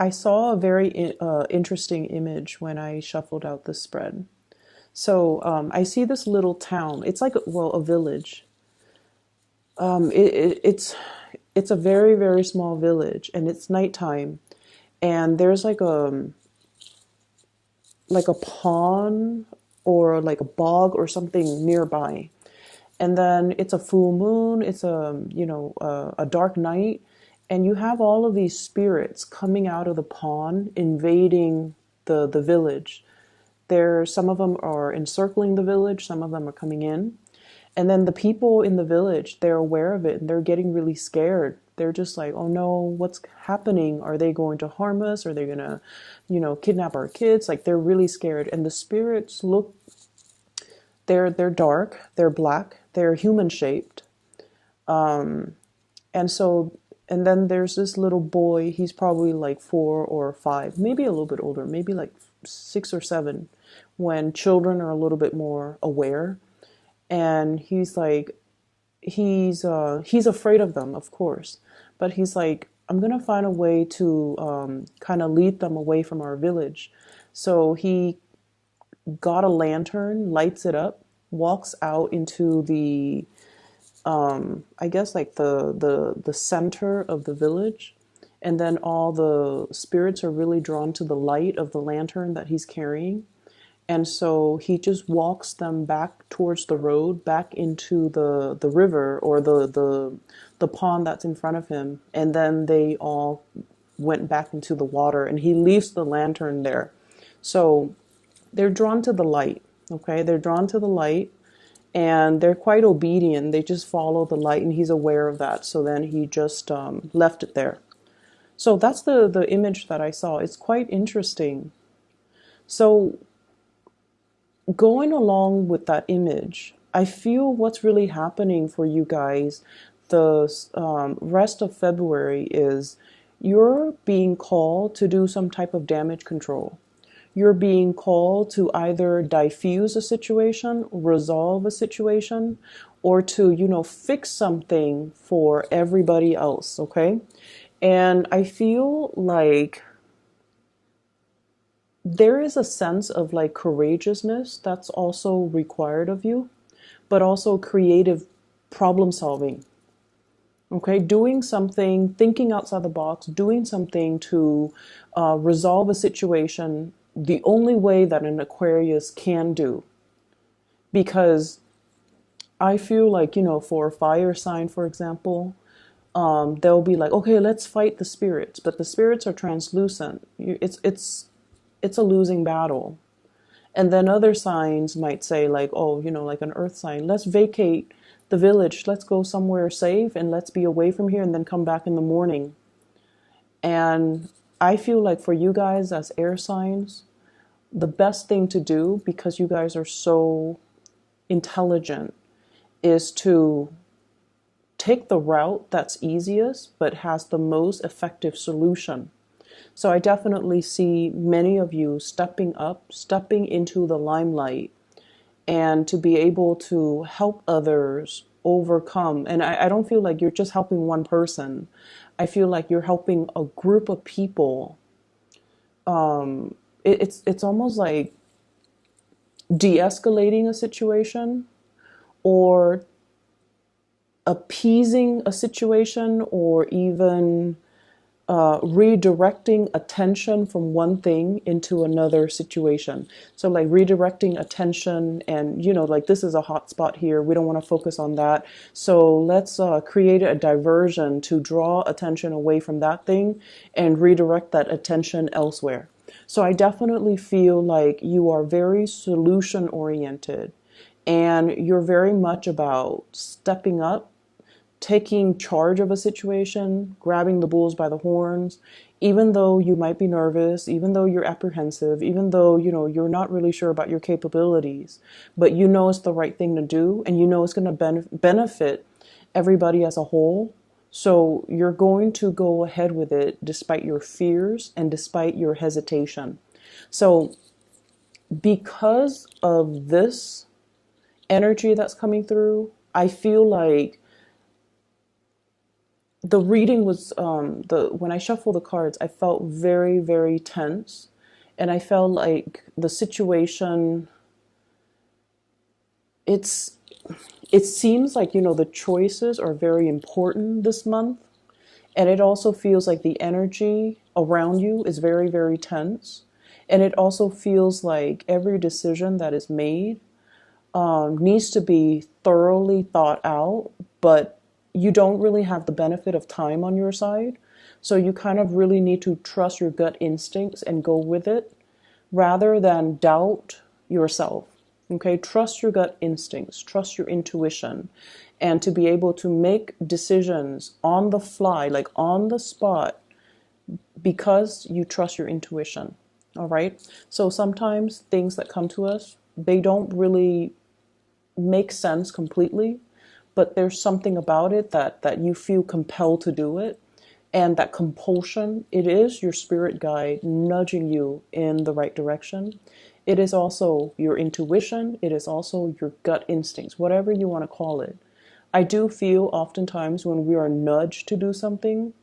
I saw a very interesting image when I shuffled out the spread. So I see this little town. It's like, well, a village. It's a very, very small village, and it's nighttime. And there's like a pond or like a bog or something nearby. And then it's a full moon. It's a dark night, and you have all of these spirits coming out of the pond, invading the village. Some of them are encircling the village, some of them are coming in. And then the people in the village, they're aware of it and they're getting really scared. They're just like, oh no, what's happening? Are they going to harm us? Are they going to, kidnap our kids? Like they're really scared. And the spirits look, they're dark, they're black, they're human shaped. And so, and then there's this little boy, he's probably like 4 or 5, maybe a little bit older, maybe like 6 or 7, when children are a little bit more aware. And he's like, he's afraid of them, of course, but he's like, I'm gonna find a way to kind of lead them away from our village. So he got a lantern, lights it up, walks out into the I guess like the center of the village, and then all the spirits are really drawn to the light of the lantern that he's carrying. And so he just walks them back towards the road, back into the river or the pond that's in front of him. And then they all went back into the water, and he leaves the lantern there. So they're drawn to the light, okay? They're drawn to the light, and they're quite obedient. They just follow the light, and he's aware of that. So then he just left it there. So that's the image that I saw. It's quite interesting. So going along with that image, I feel what's really happening for you guys the rest of February is you're being called to do some type of damage control. You're being called to either diffuse a situation, resolve a situation, or to, fix something for everybody else, okay? And I feel like there is a sense of like courageousness that's also required of you, but also creative problem solving. Okay, doing something, thinking outside the box, doing something to resolve a situation the only way that an Aquarius can do. Because I feel like, for a fire sign, for example, they'll be like, okay, let's fight the spirits, but the spirits are translucent. It's a losing battle. And then other signs might say like, oh, like an earth sign, let's vacate the village, let's go somewhere safe and let's be away from here and then come back in the morning. And I feel like for you guys as air signs, the best thing to do, because you guys are so intelligent, is to take the route that's easiest but has the most effective solution. So I definitely see many of you stepping up, stepping into the limelight, and to be able to help others overcome. And I don't feel like you're just helping one person. I feel like you're helping a group of people. It's almost like de-escalating a situation or appeasing a situation, or even redirecting attention from one thing into another situation. So like redirecting attention and, like this is a hot spot here. We don't want to focus on that. So let's create a diversion to draw attention away from that thing and redirect that attention elsewhere. So I definitely feel like you are very solution oriented, and you're very much about stepping up, taking charge of a situation, grabbing the bulls by the horns, even though you might be nervous, even though you're apprehensive, even though, you're not really sure about your capabilities, but it's the right thing to do, and it's going to benefit everybody as a whole. So you're going to go ahead with it despite your fears and despite your hesitation. So because of this energy that's coming through, I feel like the reading was the when I shuffled the cards, I felt very, very tense, and I felt like the situation. It's it seems like, the choices are very important this month, and it also feels like the energy around you is very, very tense, and it also feels like every decision that is made needs to be thoroughly thought out, but you don't really have the benefit of time on your side. So you kind of really need to trust your gut instincts and go with it rather than doubt yourself. Okay, trust your gut instincts, trust your intuition, and to be able to make decisions on the fly, like on the spot, because you trust your intuition. All right. So sometimes things that come to us, they don't really make sense completely, but there's something about it that you feel compelled to do it. And that compulsion, it is your spirit guide nudging you in the right direction. It is also your intuition. It is also your gut instincts, whatever you want to call it. I do feel oftentimes when we are nudged to do something,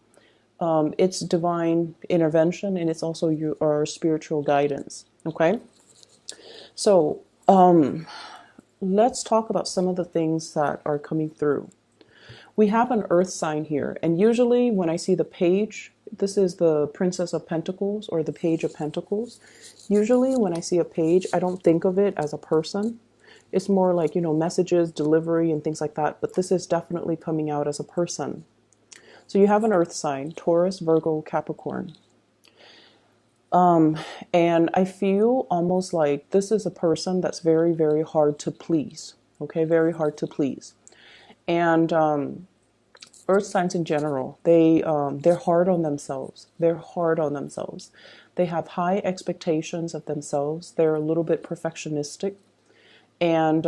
it's divine intervention, and it's also our spiritual guidance. Okay? So let's talk about some of the things that are coming through. We have an earth sign here, and usually when I see the page, this is the Princess of Pentacles or the Page of Pentacles. Usually when I see a page, I don't think of it as a person. It's more like, messages, delivery, and things like that, but this is definitely coming out as a person. So you have an earth sign, Taurus, Virgo, Capricorn. And I feel almost like this is a person that's very, very hard to please. Okay, very hard to please. And earth signs in general, they're hard on themselves. They're hard on themselves. They have high expectations of themselves. They're a little bit perfectionistic. And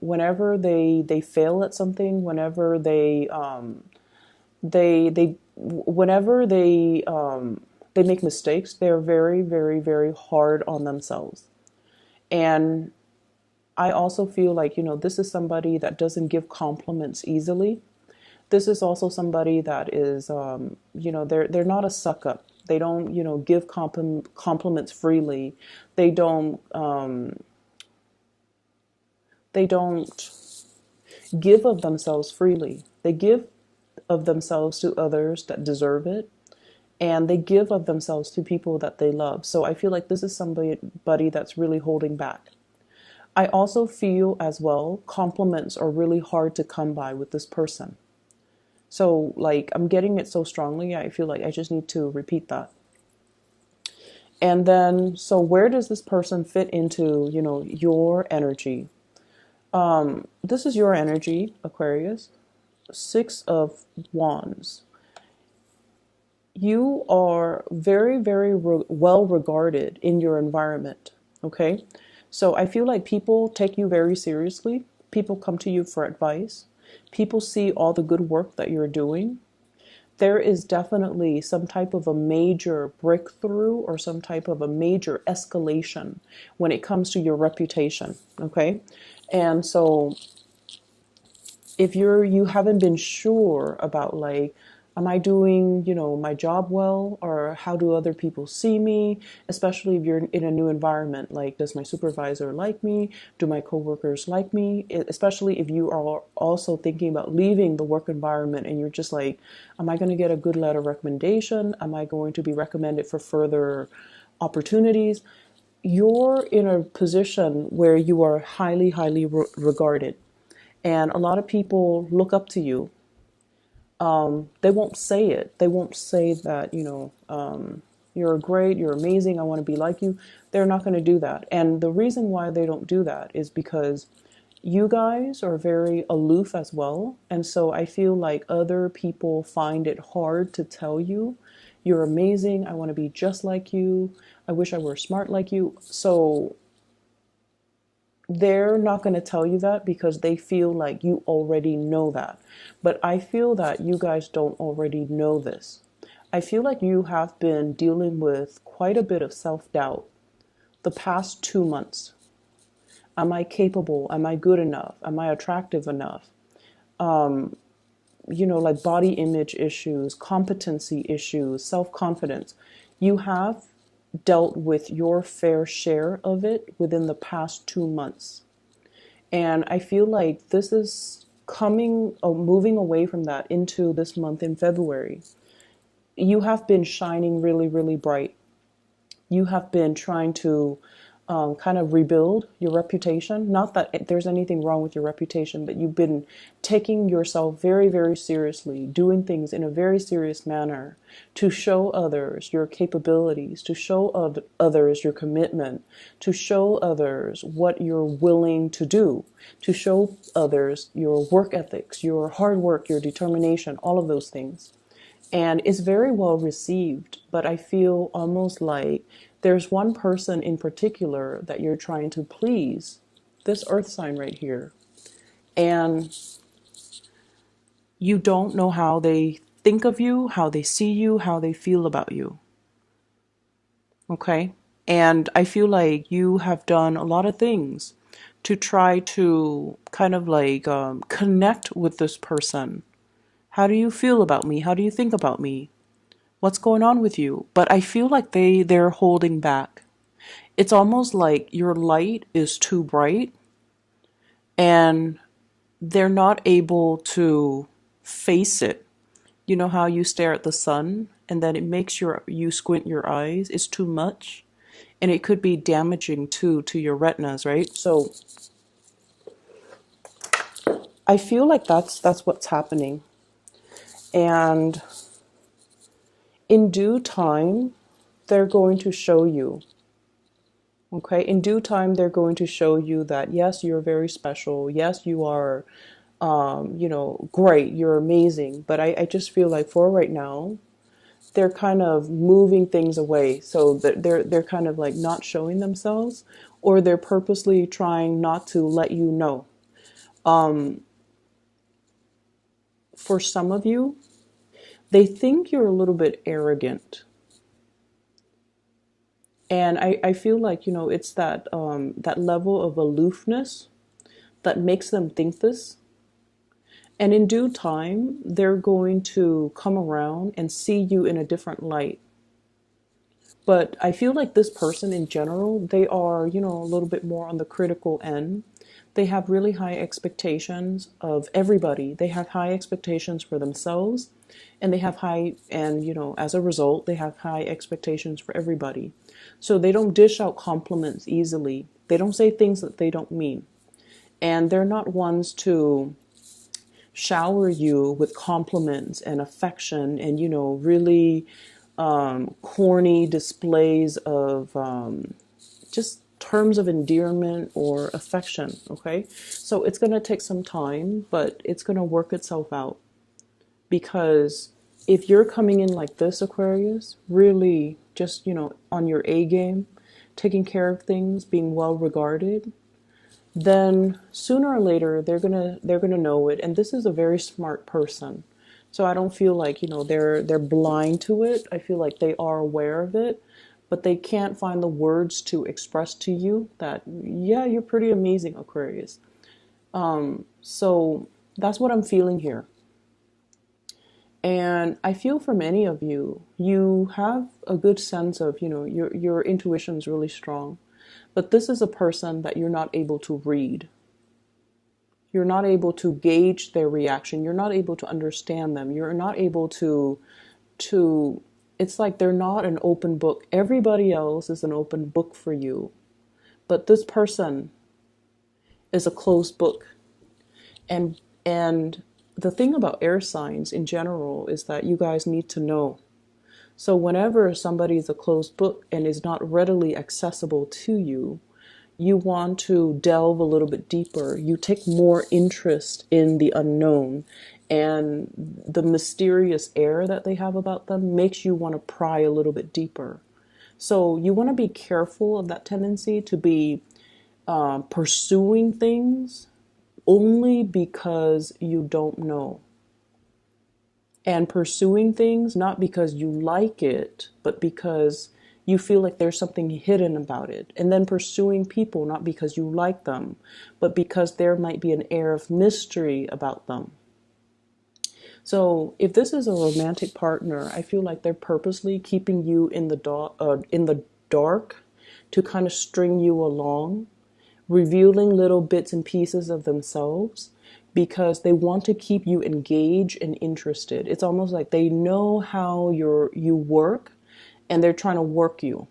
whenever they fail at something, whenever whenever they make mistakes, they're very, very, very hard on themselves. And I also feel like, this is somebody that doesn't give compliments easily. This is also somebody that is, they're not a suck up. They don't, give compliments freely. They don't give of themselves freely. They give of themselves to others that deserve it, and they give of themselves to people that they love. So I feel like this is somebody that's really holding back. I also feel as well compliments are really hard to come by with this person. So like I'm getting it so strongly, I feel like I just need to repeat that. And then, so where does this person fit into, your energy? This is your energy, Aquarius. Six of Wands. You are very, very well regarded in your environment. Okay. So I feel like people take you very seriously. People come to you for advice. People see all the good work that you're doing. There is definitely some type of a major breakthrough or some type of a major escalation when it comes to your reputation. Okay. And so if you haven't been sure about like, am I doing, my job well, or how do other people see me, especially if you're in a new environment, like does my supervisor like me? Do my coworkers like me? Especially if you are also thinking about leaving the work environment and you're just like, am I going to get a good letter of recommendation? Am I going to be recommended for further opportunities? You're in a position where you are highly, highly regarded. And a lot of people look up to you. They won't say it. They won't say that, you're great, you're amazing, I want to be like you. They're not going to do that. And the reason why they don't do that is because you guys are very aloof as well. And so I feel like other people find it hard to tell you, you're amazing, I want to be just like you, I wish I were smart like you. So they're not going to tell you that because they feel like you already know that. But I feel that you guys don't already know this. I feel like you have been dealing with quite a bit of self-doubt the past 2 months. Am I capable? Am I good enough? Am I attractive enough? like body image issues, competency issues, self-confidence. You have dealt with your fair share of it within the past 2 months. And I feel like this is moving away from that into this month in February. You have been shining really, really bright. You have been trying to kind of rebuild your reputation. Not that there's anything wrong with your reputation, but you've been taking yourself very, very seriously, doing things in a very serious manner to show others your capabilities, to show others your commitment, to show others what you're willing to do, to show others your work ethics, your hard work, your determination, all of those things. And it's very well received, but I feel almost like there's one person in particular that you're trying to please, this earth sign right here. And you don't know how they think of you, how they see you, how they feel about you. Okay? And I feel like you have done a lot of things to try to kind of like connect with this person. How do you feel about me? How do you think about me? What's going on with you? But I feel like they're holding back. It's almost like your light is too bright and they're not able to face it. You know how you stare at the sun and then it makes you squint your eyes? It's too much. And it could be damaging too to your retinas, right? So I feel like that's what's happening. And in due time, they're going to show you. Okay, in due time, they're going to show you that, yes, you're very special. Yes, you are, great. You're amazing. But I just feel like for right now, they're kind of moving things away. So that they're kind of like not showing themselves, or they're purposely trying not to let you know. For some of you, they think you're a little bit arrogant. And I feel like, it's that level of aloofness that makes them think this. And in due time, they're going to come around and see you in a different light. But I feel like this person in general, they are, a little bit more on the critical end. They have really high expectations of everybody. They have high expectations for themselves, and as a result, they have high expectations for everybody. So they don't dish out compliments easily. They don't say things that they don't mean. And they're not ones to shower you with compliments and affection and, really corny displays of just terms of endearment or affection, okay? So it's going to take some time, but it's going to work itself out. Because if you're coming in like this, Aquarius, really just, on your A game, taking care of things, being well regarded, then sooner or later they're gonna know it. And this is a very smart person. So I don't feel like, they're blind to it. I feel like they are aware of it, but they can't find the words to express to you that, yeah, you're pretty amazing, Aquarius. So that's what I'm feeling here. And I feel for many of you, you have a good sense of, your intuition is really strong. But this is a person that you're not able to read. You're not able to gauge their reaction. You're not able to understand them. You're not able to, it's like they're not an open book. Everybody else is an open book for you. But this person is a closed book. And the thing about air signs in general is that you guys need to know. So whenever somebody is a closed book and is not readily accessible to you, you want to delve a little bit deeper. You take more interest in the unknown, and the mysterious air that they have about them makes you want to pry a little bit deeper. So you want to be careful of that tendency to be pursuing things only because you don't know. And pursuing things not because you like it, but because you feel like there's something hidden about it. And then pursuing people not because you like them, but because there might be an air of mystery about them. So if this is a romantic partner, I feel like they're purposely keeping you in the dark to kind of string you along, revealing little bits and pieces of themselves because they want to keep you engaged and interested. It's almost like they know how you work and they're trying to work you.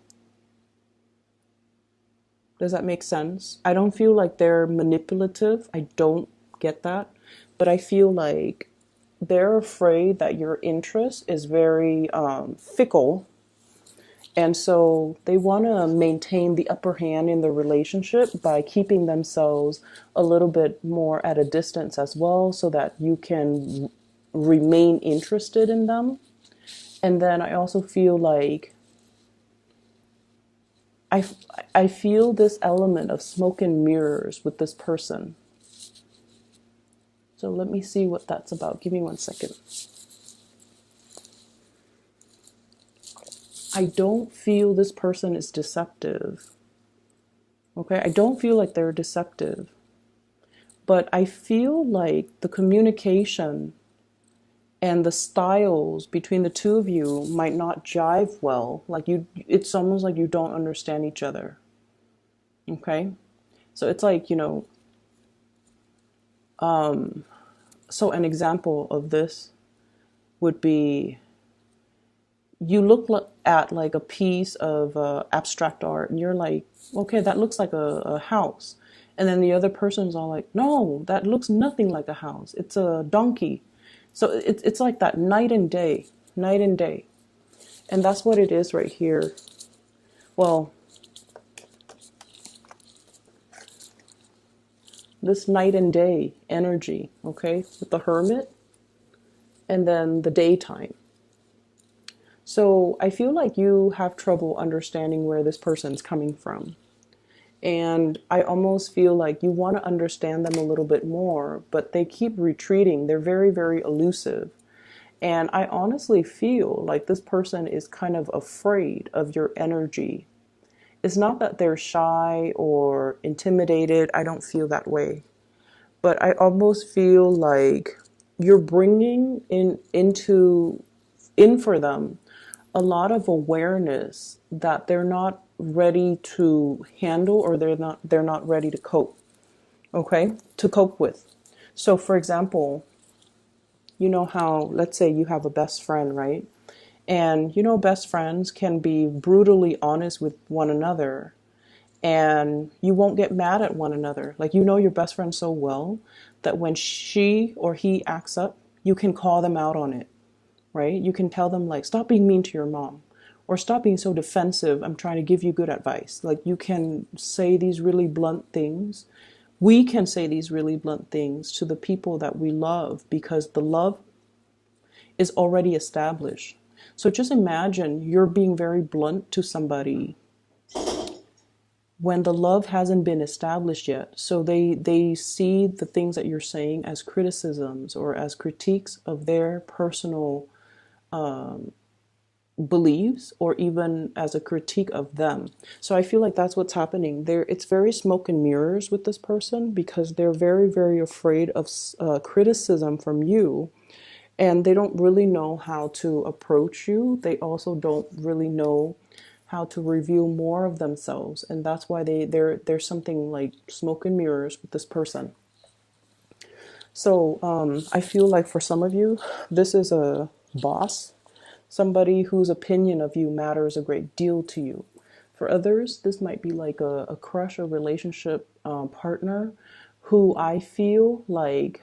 Does that make sense? I don't feel like they're manipulative. I don't get that. But I feel like they're afraid that your interest is very fickle. And so they want to maintain the upper hand in the relationship by keeping themselves a little bit more at a distance as well so that you can remain interested in them. And then I also feel like I, I feel this element of smoke and mirrors with this person. So let me see what that's about. Give me 1 second. I don't feel this person is deceptive. Okay, I don't feel like they're deceptive. But I feel like the communication and the styles between the two of you might not jive well. Like it's almost like you don't understand each other. Okay? So it's like, so an example of this would be you look at like a piece of abstract art and you're like, okay, that looks like a house. And then the other person's all like, no, that looks nothing like a house. It's a donkey. So it's like that night and day, night and day. And that's what it is right here. Well, this night and day energy, okay, with the hermit and then the daytime. So I feel like you have trouble understanding where this person's coming from. And I almost feel like you want to understand them a little bit more, but they keep retreating. They're very, very elusive. And I honestly feel like this person is kind of afraid of your energy. It's not that they're shy or intimidated. I don't feel that way. But I almost feel like you're bringing in for them a lot of awareness that they're not ready to handle or they're not ready to cope. Okay? To cope with. So for example, you know how, let's say you have a best friend, right? And best friends can be brutally honest with one another and you won't get mad at one another. Like, your best friend so well that when she or he acts up, you can call them out on it, right? You can tell them, like, stop being mean to your mom, or stop being so defensive. I'm trying to give you good advice. Like, you can say these really blunt things. We can say these really blunt things to the people that we love because the love is already established. So just imagine you're being very blunt to somebody when the love hasn't been established yet. So they see the things that you're saying as criticisms or as critiques of their personal beliefs, or even as a critique of them. So I feel like that's what's happening there. It's very smoke and mirrors with this person because they're very, very afraid of criticism from you, and they don't really know how to approach you. They also don't really know how to reveal more of themselves, and that's why there's something like smoke and mirrors with this person. So I feel like for some of you, this is a boss, somebody whose opinion of you matters a great deal to you. For others, this might be like a crush or relationship partner who I feel like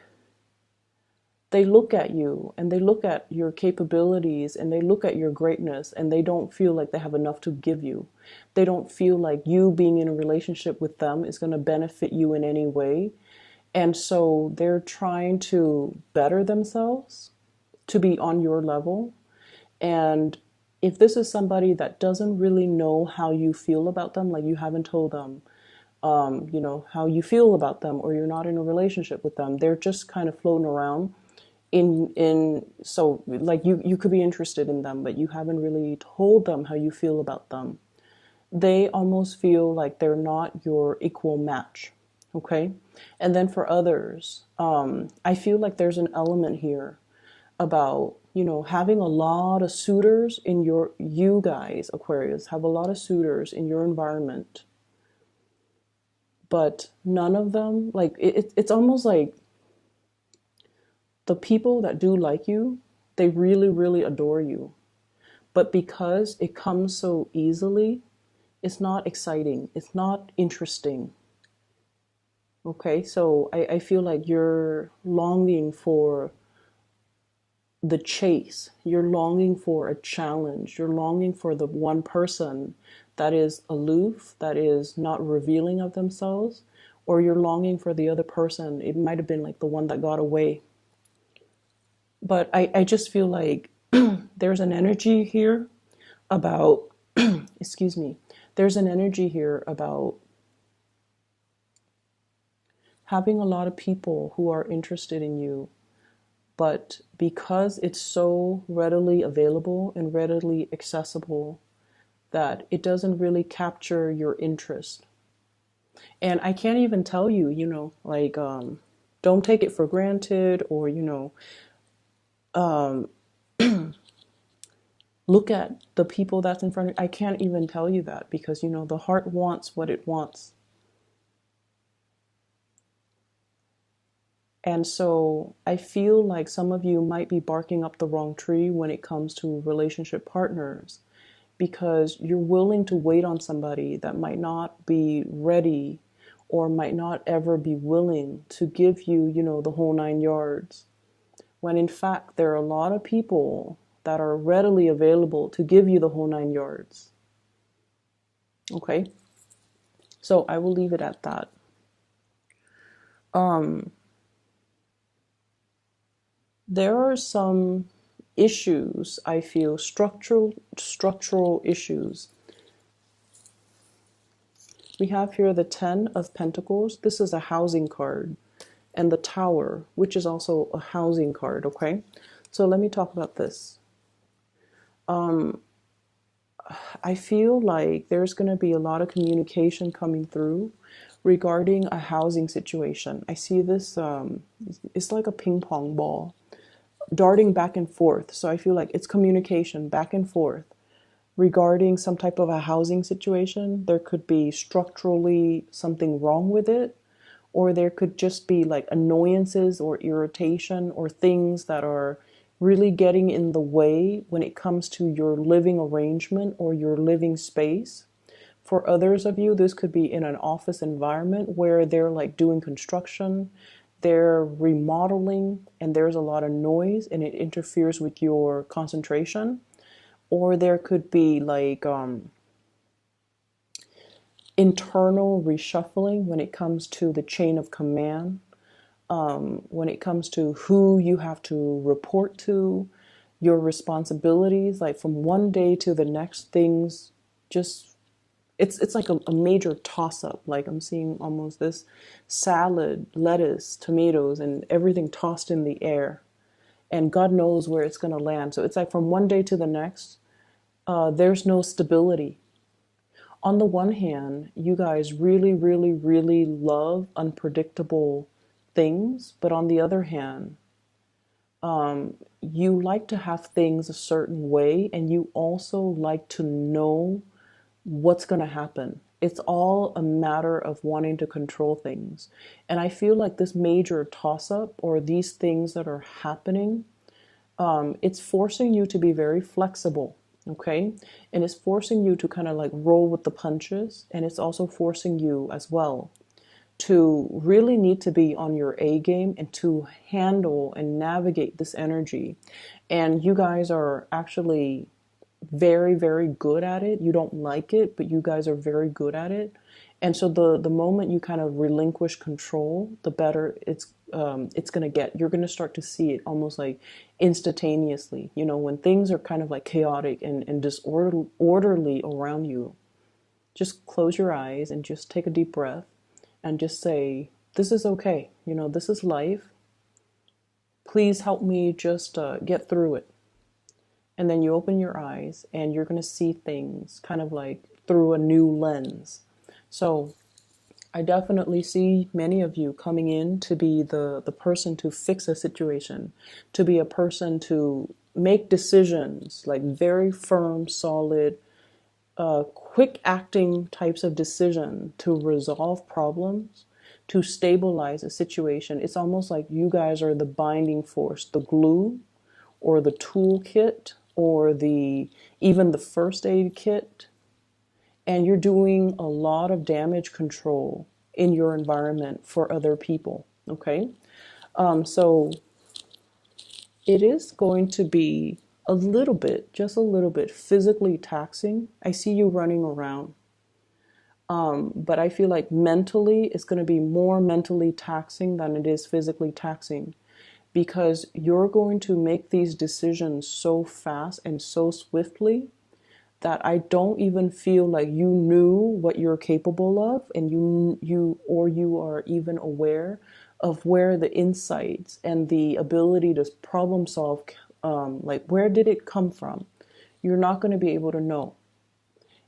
they look at you and they look at your capabilities and they look at your greatness and they don't feel like they have enough to give you. They don't feel like you being in a relationship with them is going to benefit you in any way. And so they're trying to better themselves to be on your level. And if this is somebody that doesn't really know how you feel about them, like you haven't told them, how you feel about them, or you're not in a relationship with them, they're just kind of floating around so like you could be interested in them, but you haven't really told them how you feel about them. They almost feel like they're not your equal match. Okay. And then for others, I feel like there's an element here about, having a lot of suitors in you guys, Aquarius, have a lot of suitors in your environment, but none of them, like, it's almost like the people that do like you, they really, really adore you. But because it comes so easily, it's not exciting. It's not interesting. Okay, so I feel like you're longing for the chase. You're longing for a challenge. You're longing for the one person that is aloof, that is not revealing of themselves, or you're longing for the other person. It might have been like the one that got away. But I just feel like there's an energy here about, excuse me, there's an energy here about having a lot of people who are interested in you, but because it's so readily available and readily accessible, that it doesn't really capture your interest. And I can't even tell you, like, don't take it for granted, or, um, look at the people that's in front of you. I can't even tell you that because, the heart wants what it wants. And so I feel like some of you might be barking up the wrong tree when it comes to relationship partners, because you're willing to wait on somebody that might not be ready or might not ever be willing to give you, the whole 9 yards. When in fact, there are a lot of people that are readily available to give you the whole 9 yards. Okay? So I will leave it at that. There are some issues, I feel, structural issues. We have here the 10 of Pentacles. This is a housing card. And the Tower, which is also a housing card, okay? So let me talk about this. I feel like there's going to be a lot of communication coming through regarding a housing situation. I see this, it's like a ping pong ball darting back and forth. So I feel like it's communication back and forth regarding some type of a housing situation. There could be structurally something wrong with it, or there could just be like annoyances or irritation or things that are really getting in the way when it comes to your living arrangement or your living space. For others of you, this could be in an office environment where they're like doing construction, they're remodeling, and there's a lot of noise and it interferes with your concentration. Or there could be like internal reshuffling when it comes to the chain of command, when it comes to who you have to report to, your responsibilities. Like from one day to the next, things just, it's like a major toss-up. Like I'm seeing almost this salad, lettuce, tomatoes, and everything tossed in the air. And God knows where it's going to land. So it's like from one day to the next, there's no stability. On the one hand, you guys really, really, really love unpredictable things. But on the other hand, you like to have things a certain way, and you also like to know what's going to happen. It's all a matter of wanting to control things. And I feel like this major toss-up or these things that are happening, it's forcing you to be very flexible, okay? And it's forcing you to kind of like roll with the punches. And it's also forcing you as well to really need to be on your A game and to handle and navigate this energy. And you guys are actually very, very good at it. You don't like it, but you guys are very good at it. And so the moment you kind of relinquish control, the better it's going to get. You're going to start to see it almost like instantaneously. When things are kind of like chaotic and disorderly around you, just close your eyes and just take a deep breath and just say, this is okay. This is life. Please help me just get through it. And then you open your eyes and you're going to see things kind of like through a new lens. So I definitely see many of you coming in to be the person to fix a situation, to be a person to make decisions, like very firm, solid, quick acting types of decision to resolve problems, to stabilize a situation. It's almost like you guys are the binding force, the glue or the toolkit or the even the first aid kit, and you're doing a lot of damage control in your environment for other people. Okay, so it is going to be a little bit, just a little bit physically taxing. I see you running around. But I feel like mentally, it's going to be more mentally taxing than it is physically taxing, because you're going to make these decisions so fast and so swiftly that I don't even feel like you knew what you're capable of, and you are even aware of where the insights and the ability to problem solve, like where did it come from? You're not going to be able to know.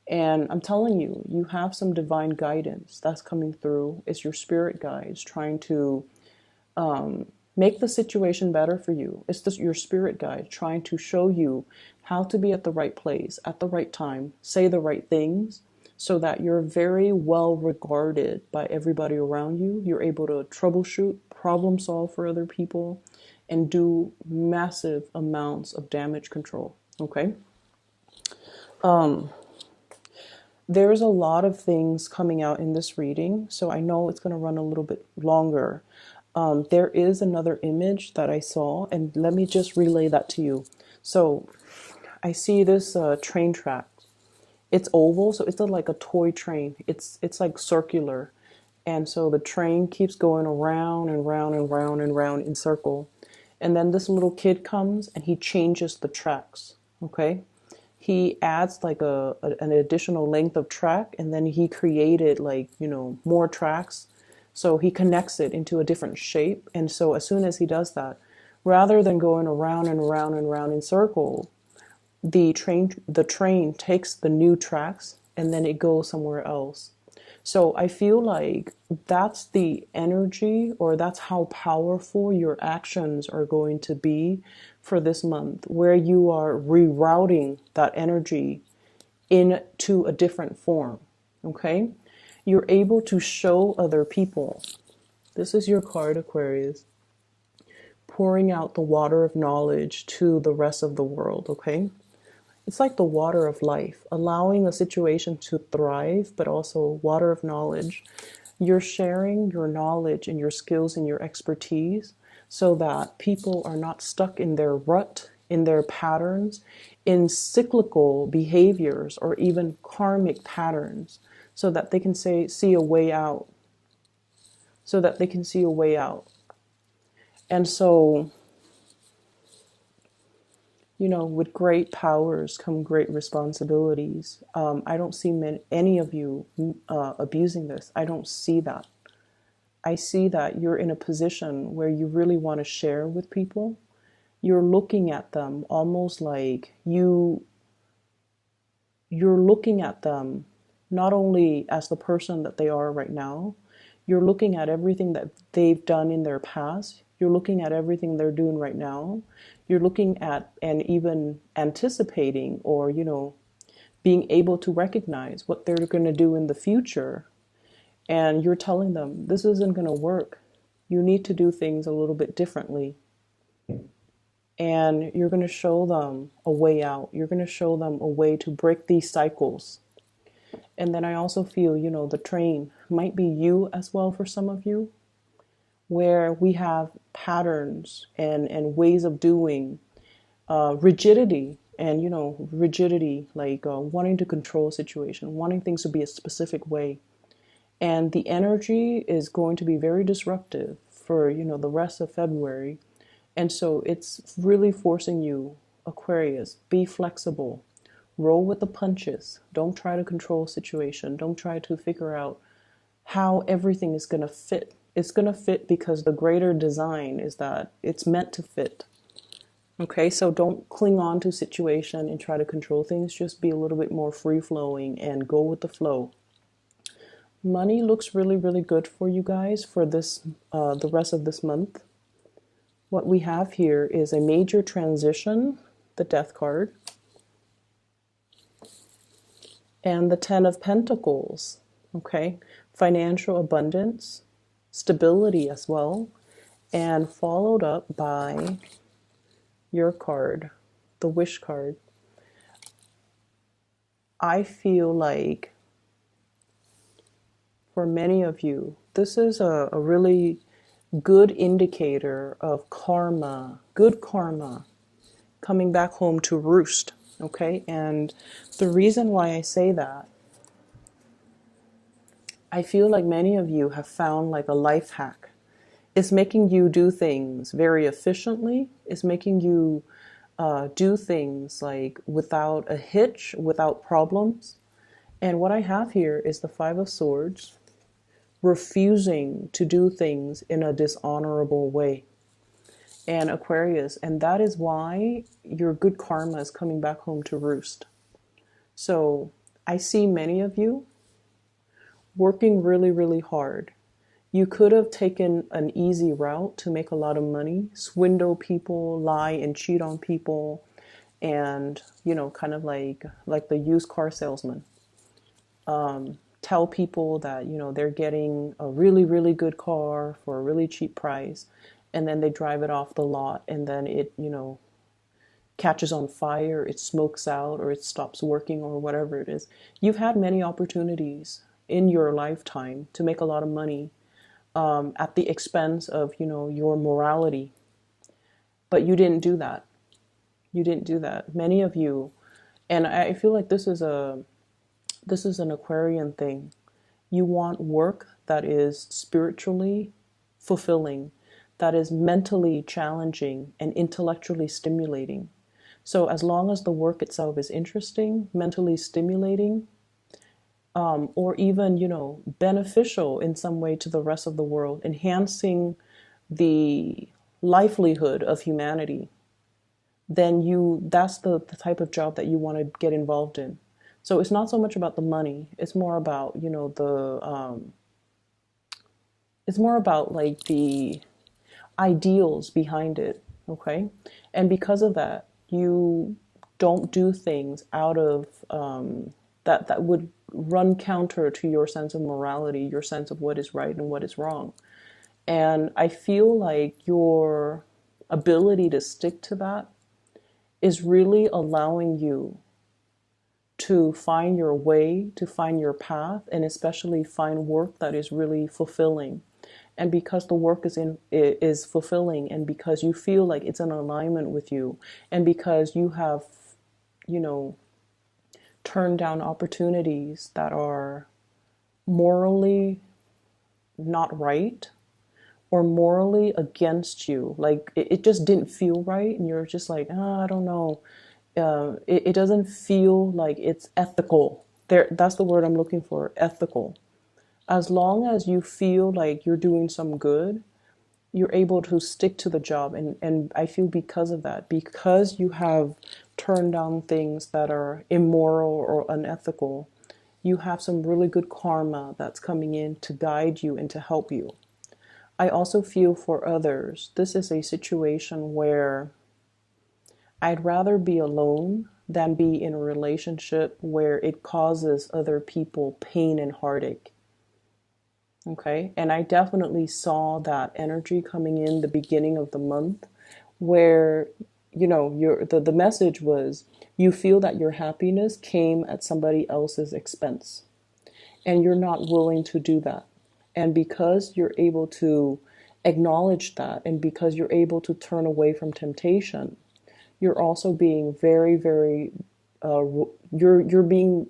And I'm telling you, you have some divine guidance that's coming through. It's your spirit guides trying to make the situation better for you. It's just your spirit guide trying to show you how to be at the right place, at the right time, say the right things, so that you're very well regarded by everybody around you. You're able to troubleshoot, problem solve for other people, and do massive amounts of damage control. Okay? There's a lot of things coming out in this reading, so I know it's going to run a little bit longer. There is another image that I saw, and let me just relay that to you. So I see this train track. It's oval, so it's like a toy train. It's like circular, and so the train keeps going around and round and round and round in circle. And then this little kid comes and he changes the tracks. Okay, he adds like an additional length of track, and then he created like more tracks, so he connects it into a different shape. And so as soon as he does that, rather than going around and around and around in circle, the train takes the new tracks and then it goes somewhere else. So I feel like that's the energy, or that's how powerful your actions are going to be for this month, where you are rerouting that energy into a different form. Okay? You're able to show other people. This is your card, Aquarius. Pouring out the water of knowledge to the rest of the world. Okay? It's like the water of life, allowing a situation to thrive, but also water of knowledge. You're sharing your knowledge and your skills and your expertise so that people are not stuck in their rut, in their patterns, in cyclical behaviors, or even karmic patterns, so that they can see a way out. So that they can see a way out. And so, with great powers come great responsibilities. I don't see any of you abusing this. I don't see that. I see that you're in a position where you really want to share with people. You're looking at them almost like you're looking at them not only as the person that they are right now, you're looking at everything that they've done in their past. You're looking at everything they're doing right now. You're looking at and even anticipating, or, being able to recognize what they're going to do in the future. And you're telling them, this isn't going to work. You need to do things a little bit differently. And you're going to show them a way out. You're going to show them a way to break these cycles. And then I also feel, the train might be you as well for some of you, where we have patterns and ways of doing, rigidity, and rigidity, like wanting to control a situation, wanting things to be a specific way. And the energy is going to be very disruptive for the rest of February. And so it's really forcing you, Aquarius, be flexible, roll with the punches. Don't try to control a situation. Don't try to figure out how everything is going to fit. It's going to fit because the greater design is that it's meant to fit. Okay, so don't cling on to a situation and try to control things. Just be a little bit more free-flowing and go with the flow. Money looks really, really good for you guys for this, the rest of this month. What we have here is a major transition, the Death card, and the Ten of Pentacles, okay? Financial abundance, stability as well, and followed up by your card, the Wish card. I feel like for many of you, this is a really good indicator of karma, good karma, coming back home to roost, okay? And the reason why I say that, I feel like many of you have found like a life hack. It's making you do things very efficiently. It's making you do things like without a hitch, without problems. And what I have here is the Five of Swords, refusing to do things in a dishonorable way. And Aquarius, and that is why your good karma is coming back home to roost. So I see many of you working really, really hard. You could have taken an easy route to make a lot of money, swindle people, lie and cheat on people, and, you know, kind of like the used car salesman. Tell people that, you know, they're getting a really, really good car for a really cheap price, and then they drive it off the lot, and then it, you know, catches on fire, it smokes out, or it stops working, or whatever it is. You've had many opportunities in your lifetime to make a lot of money at the expense of, you know, your morality. But you didn't do that. You didn't do that. Many of you, and I feel like this is an Aquarian thing. You want work that is spiritually fulfilling, that is mentally challenging and intellectually stimulating. So as long as the work itself is interesting, mentally stimulating, or even, you know, beneficial in some way to the rest of the world, enhancing the livelihood of humanity, then that's the type of job that you want to get involved in. So it's not so much about the money. It's more about, you know, it's more about like the ideals behind it, okay? And because of that, you don't do things out of that would run counter to your sense of morality, your sense of what is right and what is wrong. And I feel like your ability to stick to that is really allowing you to find your way, to find your path, and especially find work that is really fulfilling. And because the work is fulfilling, and because you feel like it's in alignment with you, and because you have, you know, turned down opportunities that are morally not right or morally against you, like it just didn't feel right, and you're just like, I don't know. It doesn't feel like it's ethical. That's the word I'm looking for, ethical. As long as you feel like you're doing some good, you're able to stick to the job. And I feel because of that, because you have turned down things that are immoral or unethical, you have some really good karma that's coming in to guide you and to help you. I also feel for others, this is a situation where I'd rather be alone than be in a relationship where it causes other people pain and heartache. Okay, and I definitely saw that energy coming in the beginning of the month where, you know, the message was you feel that your happiness came at somebody else's expense, and you're not willing to do that. And because you're able to acknowledge that, and because you're able to turn away from temptation, you're also being very, very, you're being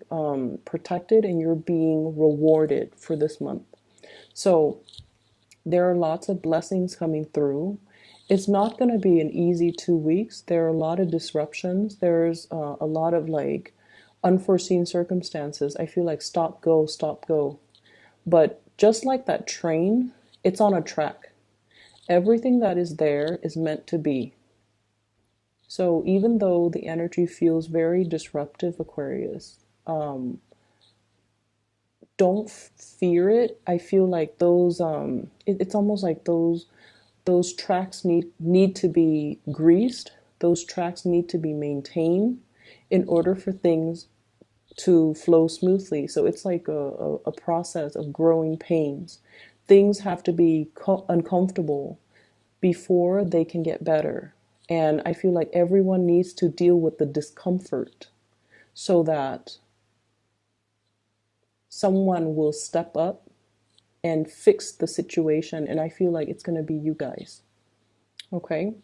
protected, and you're being rewarded for this month. So there are lots of blessings coming through. It's not going to be an easy 2 weeks. There are a lot of disruptions. There's a lot of like unforeseen circumstances. I feel like stop, go, stop, go. But just like that train, it's on a track. Everything that is there is meant to be. So even though the energy feels very disruptive, Aquarius, don't fear it. I feel like those it's almost like those tracks need to be greased. Those tracks need to be maintained in order for things to flow smoothly. So it's like a process of growing pains. Things have to be uncomfortable before they can get better. And I feel like everyone needs to deal with the discomfort so that someone will step up and fix the situation. And I feel like it's going to be you guys. Okay.